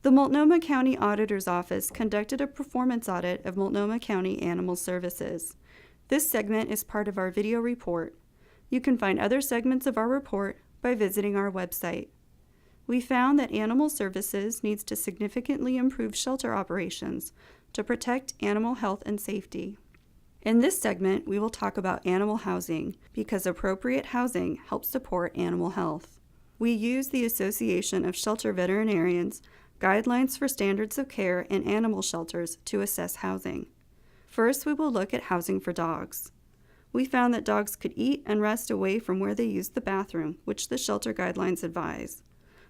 The Multnomah County Auditor's Office conducted a performance audit of Multnomah County Animal Services. This segment is part of our video report. You can find other segments of our report by visiting our website. We found that Animal Services needs to significantly improve shelter operations to protect animal health and safety. In this segment, we will talk about animal housing because appropriate housing helps support animal health. We use the Association of Shelter Veterinarians Guidelines for Standards of Care in Animal Shelters to assess housing. First, we will look at housing for dogs. We found that dogs could eat and rest away from where they use the bathroom, which the shelter guidelines advise.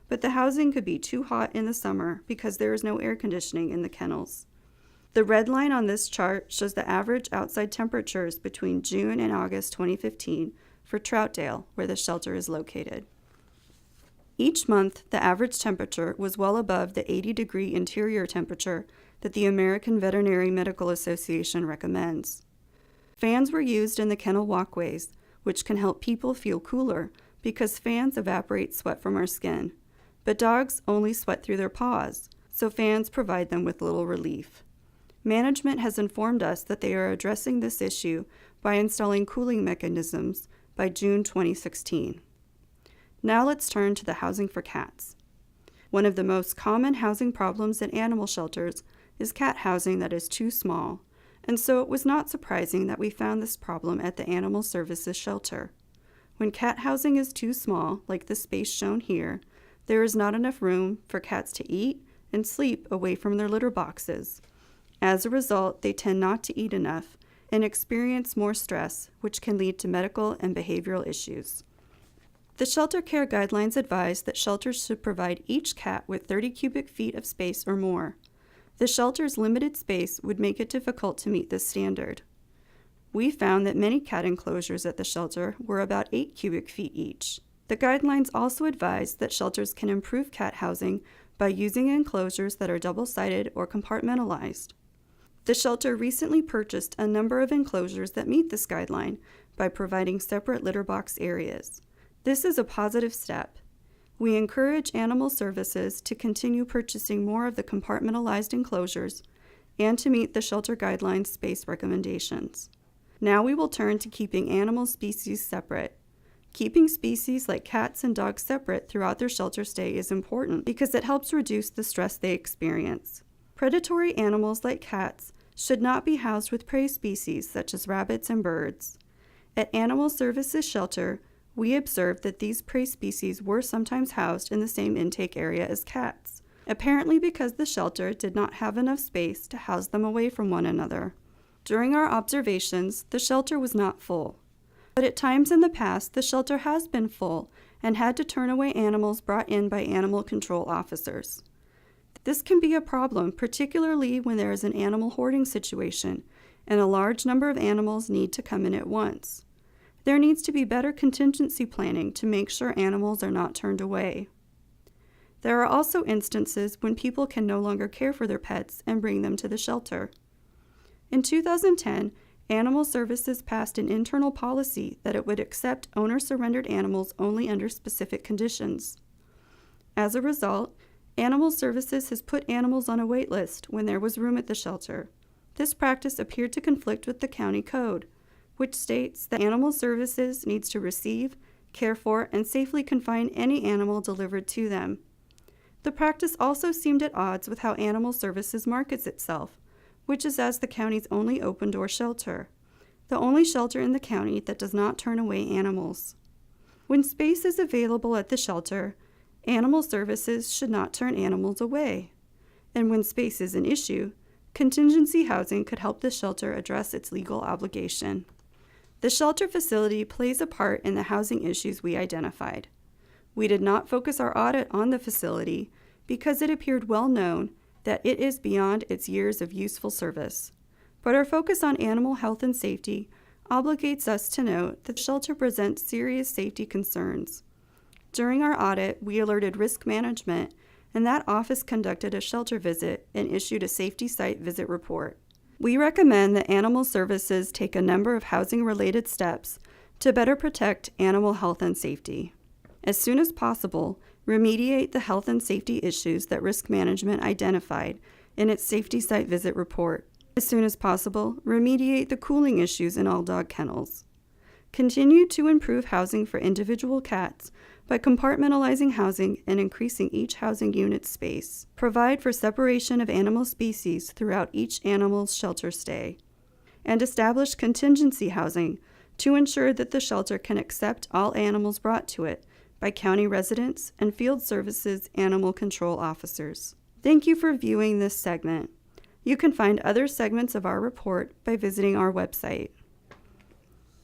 But the housing could be too hot in the summer because there is no air conditioning in the kennels. The red line on this chart shows the average outside temperatures between June and August 2015 for Troutdale, where the shelter is located. Each month, the average temperature was well above the 80-degree interior temperature that the American Veterinary Medical Association recommends. Fans were used in the kennel walkways, which can help people feel cooler because fans evaporate sweat from our skin. But dogs only sweat through their paws, so fans provide them with little relief. Management has informed us that they are addressing this issue by installing cooling mechanisms by June 2016. Now let's turn to the housing for cats. One of the most common housing problems in animal shelters is cat housing that is too small, and so it was not surprising that we found this problem at the Animal Services shelter. When cat housing is too small, like the space shown here, there is not enough room for cats to eat and sleep away from their litter boxes. As a result, they tend not to eat enough and experience more stress, which can lead to medical and behavioral issues. The shelter care guidelines advise that shelters should provide each cat with 30 cubic feet of space or more. The shelter's limited space would make it difficult to meet this standard. We found that many cat enclosures at the shelter were about 8 cubic feet each. The guidelines also advise that shelters can improve cat housing by using enclosures that are double-sided or compartmentalized. The shelter recently purchased a number of enclosures that meet this guideline by providing separate litter box areas. This is a positive step. We encourage Animal Services to continue purchasing more of the compartmentalized enclosures and to meet the shelter guidelines space recommendations. Now we will turn to keeping animal species separate. Keeping species like cats and dogs separate throughout their shelter stay is important because it helps reduce the stress they experience. Predatory animals like cats should not be housed with prey species such as rabbits and birds. At Animal Services shelter, we observed that these prey species were sometimes housed in the same intake area as cats, apparently because the shelter did not have enough space to house them away from one another. During our observations, the shelter was not full, but at times in the past, the shelter has been full and had to turn away animals brought in by animal control officers. This can be a problem, particularly when there is an animal hoarding situation and a large number of animals need to come in at once. There needs to be better contingency planning to make sure animals are not turned away. There are also instances when people can no longer care for their pets and bring them to the shelter. In 2010, Animal Services passed an internal policy that it would accept owner-surrendered animals only under specific conditions. As a result, Animal Services has put animals on a wait list when there was room at the shelter. This practice appeared to conflict with the county code, which states that Animal Services needs to receive, care for, and safely confine any animal delivered to them. The practice also seemed at odds with how Animal Services markets itself, which is as the county's only open-door shelter, the only shelter in the county that does not turn away animals. When space is available at the shelter, Animal Services should not turn animals away. And when space is an issue, contingency housing could help the shelter address its legal obligation. The shelter facility plays a part in the housing issues we identified. We did not focus our audit on the facility because it appeared well known that it is beyond its years of useful service. But our focus on animal health and safety obligates us to note that the shelter presents serious safety concerns. During our audit, we alerted risk management, and that office conducted a shelter visit and issued a safety site visit report. We recommend that Animal Services take a number of housing-related steps to better protect animal health and safety. As soon as possible, remediate the health and safety issues that risk management identified in its safety site visit report. As soon as possible, remediate the cooling issues in all dog kennels. Continue to improve housing for individual cats by compartmentalizing housing and increasing each housing unit's space. Provide for separation of animal species throughout each animal's shelter stay. And establish contingency housing to ensure that the shelter can accept all animals brought to it by county residents and field services animal control officers. Thank you for viewing this segment. You can find other segments of our report by visiting our website.